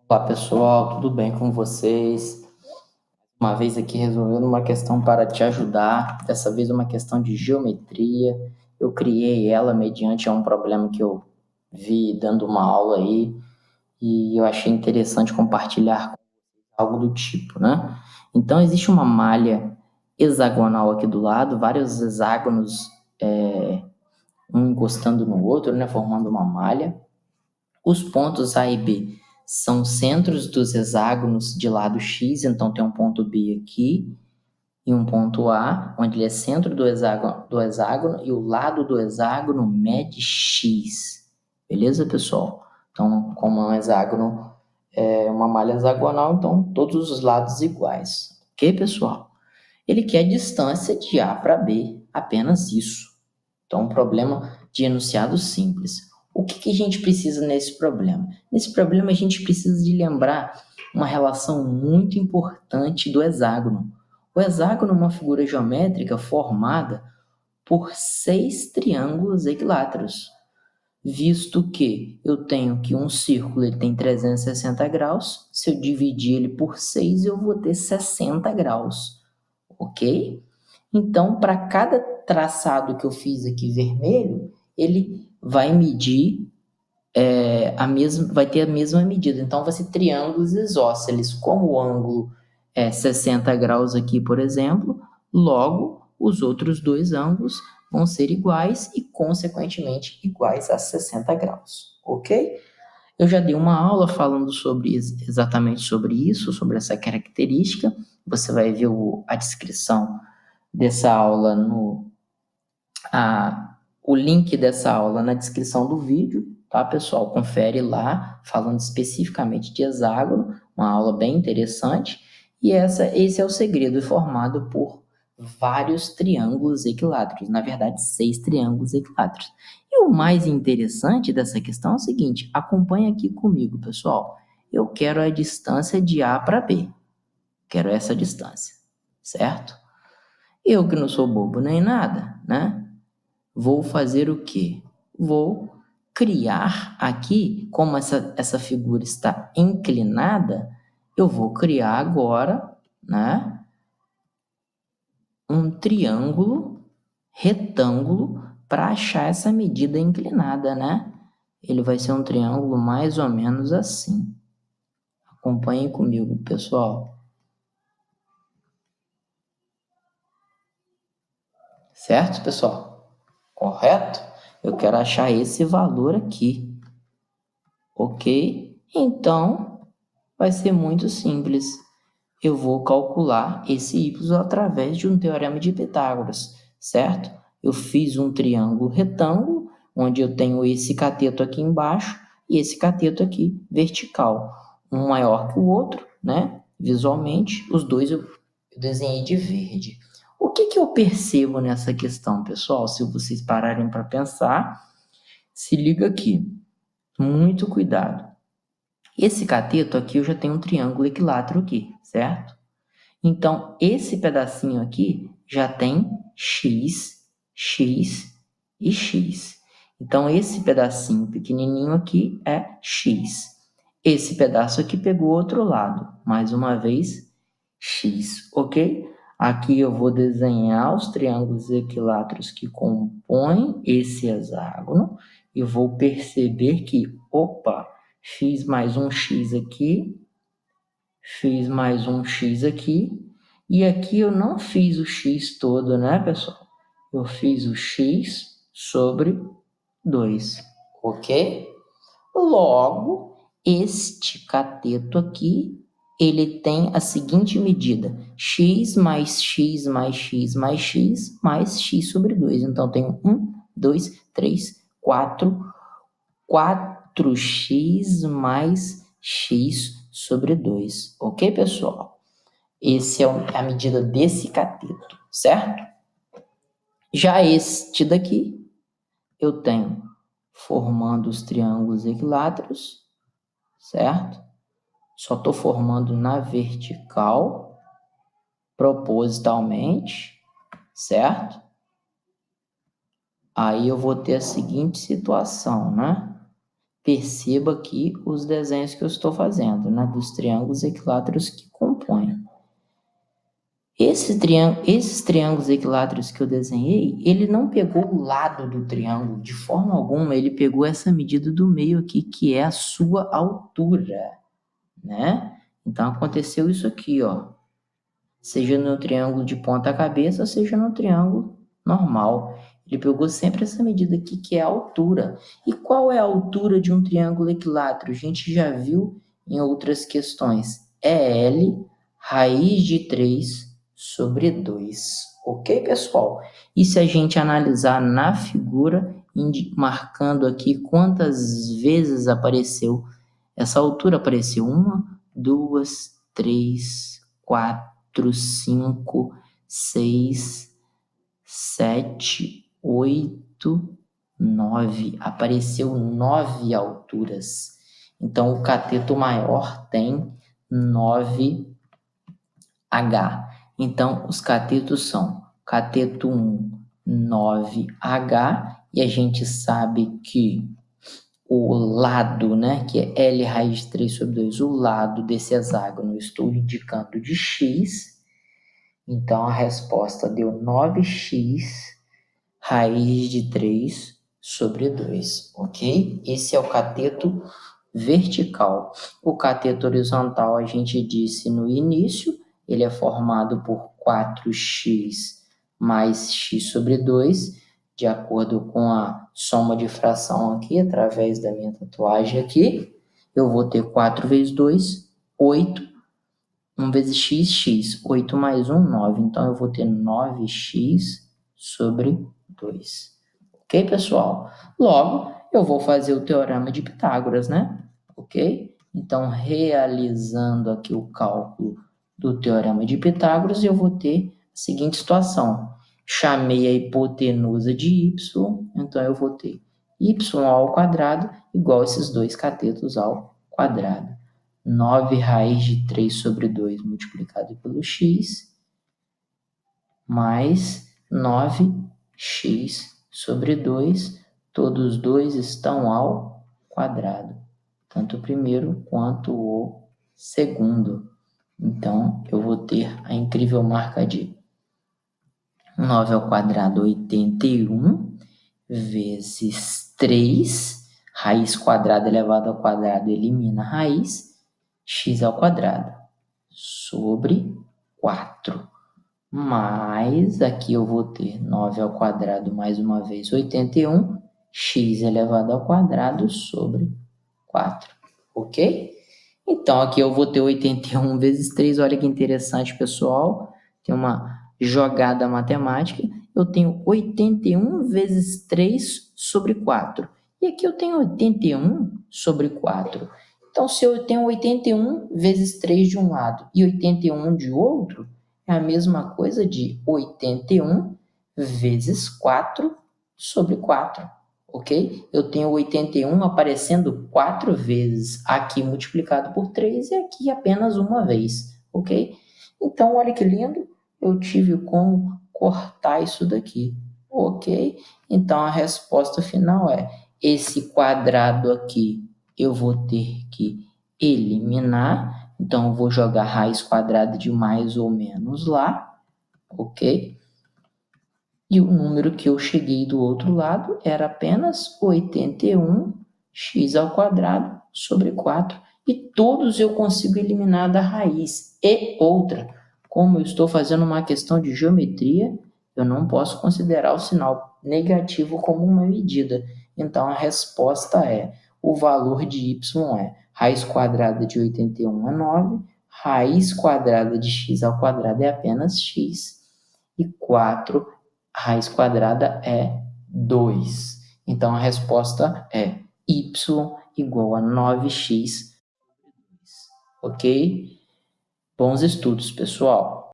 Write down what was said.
Olá pessoal, tudo bem com vocês? Uma vez aqui resolvendo uma questão para te ajudar, dessa vez uma questão de geometria. Eu criei ela mediante a um problema que eu vi dando uma aula aí e eu achei interessante compartilhar algo do tipo, né? Então existe uma malha hexagonal aqui do lado, vários hexágonos, um encostando no outro, né, formando uma malha. Os pontos A e B são centros dos hexágonos de lado X, então tem um ponto B aqui e um ponto A, onde ele é centro do hexágono e o lado do hexágono mede X. Beleza, pessoal? Então, como é um hexágono, é uma malha hexagonal, então todos os lados iguais. Ok, pessoal? Ele quer a distância de A para B, apenas isso. Então, um problema de enunciado simples. O que a gente precisa nesse problema? Nesse problema, a gente precisa de lembrar uma relação muito importante do hexágono. O hexágono é uma figura geométrica formada por 6 triângulos equiláteros, visto que eu tenho que um círculo ele tem 360 graus, se eu dividir ele por 6, eu vou ter 60 graus, ok? Então, para cada traçado que eu fiz aqui vermelho, ele vai medir vai ter a mesma medida. Então, vai ser triângulos isósceles. Como o ângulo é 60 graus aqui, por exemplo, logo os outros dois ângulos vão ser iguais e, consequentemente, iguais a 60 graus, ok? Eu já dei uma aula falando exatamente sobre isso, sobre essa característica. Você vai ver a descrição dessa aula o link dessa aula na descrição do vídeo, tá, pessoal? Confere lá, falando especificamente de hexágono, uma aula bem interessante. E esse é o segredo, formado por vários triângulos equiláteros, na verdade, 6 triângulos equiláteros. E o mais interessante dessa questão é o seguinte, acompanha aqui comigo, pessoal. Eu quero a distância de A para B. Quero essa distância, certo? Eu que não sou bobo nem nada, né? Vou fazer o quê? Vou criar aqui, como essa figura está inclinada, eu vou criar agora, né, um triângulo retângulo para achar essa medida inclinada, né? Ele vai ser um triângulo mais ou menos assim. Acompanhem comigo, pessoal. Certo, pessoal? Correto? Eu quero achar esse valor aqui. Ok? Então, vai ser muito simples. Eu vou calcular esse y através de um teorema de Pitágoras, certo? Eu fiz um triângulo retângulo, onde eu tenho esse cateto aqui embaixo e esse cateto aqui vertical. Um maior que o outro, né? Visualmente, os dois eu desenhei de verde. O que eu percebo nessa questão, pessoal? Se vocês pararem para pensar, se liga aqui. Muito cuidado. Esse cateto aqui eu já tenho um triângulo equilátero aqui, certo? Então, esse pedacinho aqui já tem x, x e x. Então, esse pedacinho pequenininho aqui é x. Esse pedaço aqui pegou o outro lado. Mais uma vez, x, ok? Aqui eu vou desenhar os triângulos equiláteros que compõem esse hexágono e vou perceber que, opa, fiz mais um x aqui, fiz mais um x aqui, e aqui eu não fiz o x todo, né, pessoal? Eu fiz o x sobre 2, ok? Logo, este cateto aqui, ele tem a seguinte medida, x mais x mais x mais x mais x sobre 2. Então, tenho 1, 2, 3, 4, 4x mais x sobre 2. Ok, pessoal? Essa é a medida desse cateto, certo? Já este daqui, eu tenho formando os triângulos equiláteros, certo? Só estou formando na vertical, propositalmente, certo? Aí eu vou ter a seguinte situação, né? Perceba aqui os desenhos que eu estou fazendo, né, dos triângulos equiláteros que compõem. Esses triângulos equiláteros que eu desenhei, ele não pegou o lado do triângulo de forma alguma, ele pegou essa medida do meio aqui, que é a sua altura, né? Então, aconteceu isso aqui, ó. Seja no triângulo de ponta cabeça, seja no triângulo normal. Ele pegou sempre essa medida aqui, que é a altura. E qual é a altura de um triângulo equilátero? A gente já viu em outras questões. É L raiz de 3 sobre 2. Ok, pessoal? E se a gente analisar na figura, marcando aqui quantas vezes apareceu essa altura, apareceu 1, 2, 3, 4, 5, 6, 7, 8, 9. Apareceu 9 alturas. Então, o cateto maior tem 9H. Então, os catetos são cateto 1, 9H, e a gente sabe que o lado, né, que é L raiz de 3 sobre 2, o lado desse hexágono eu estou indicando de x, então a resposta deu 9x raiz de 3 sobre 2, ok? Esse é o cateto vertical. O cateto horizontal, a gente disse no início, ele é formado por 4x mais x sobre 2, de acordo com a soma de fração aqui, através da minha tatuagem aqui, eu vou ter 4 vezes 2, 8, 1 vezes x, x, 8 mais 1, 9. Então, eu vou ter 9x sobre 2. Ok, pessoal? Logo, eu vou fazer o teorema de Pitágoras, né? Ok? Então, realizando aqui o cálculo do teorema de Pitágoras, eu vou ter a seguinte situação. Chamei a hipotenusa de y, então eu vou ter y ao quadrado igual a esses dois catetos ao quadrado. 9 raiz de 3 sobre 2 multiplicado pelo x, mais 9x sobre 2, todos os dois estão ao quadrado, tanto o primeiro quanto o segundo. Então, eu vou ter a incrível marca de 9 ao quadrado, 81, vezes 3, raiz quadrada elevada ao quadrado elimina a raiz, x ao quadrado, sobre 4. Mais, aqui eu vou ter 9 ao quadrado, mais uma vez, 81, x elevado ao quadrado sobre 4, ok? Então, aqui eu vou ter 81 vezes 3, olha que interessante, pessoal, tem uma jogada matemática, eu tenho 81 vezes 3 sobre 4, e aqui eu tenho 81 sobre 4. Então, se eu tenho 81 vezes 3 de um lado e 81 de outro, é a mesma coisa de 81 vezes 4 sobre 4, ok? Eu tenho 81 aparecendo 4 vezes, aqui multiplicado por 3 e aqui apenas uma vez, ok? Então, olha que lindo, eu tive como cortar isso daqui, ok? Então, a resposta final é, esse quadrado aqui eu vou ter que eliminar, então eu vou jogar raiz quadrada de mais ou menos lá, ok? E o número que eu cheguei do outro lado era apenas 81x ao quadrado sobre 4. E todos eu consigo eliminar da raiz. E outra, como eu estou fazendo uma questão de geometria, eu não posso considerar o sinal negativo como uma medida. Então, a resposta é, o valor de y é raiz quadrada de 81 é 9, raiz quadrada de x ao quadrado é apenas x, e 4 raiz quadrada é 2. Então, a resposta é y igual a 9x. Ok? Bons estudos, pessoal!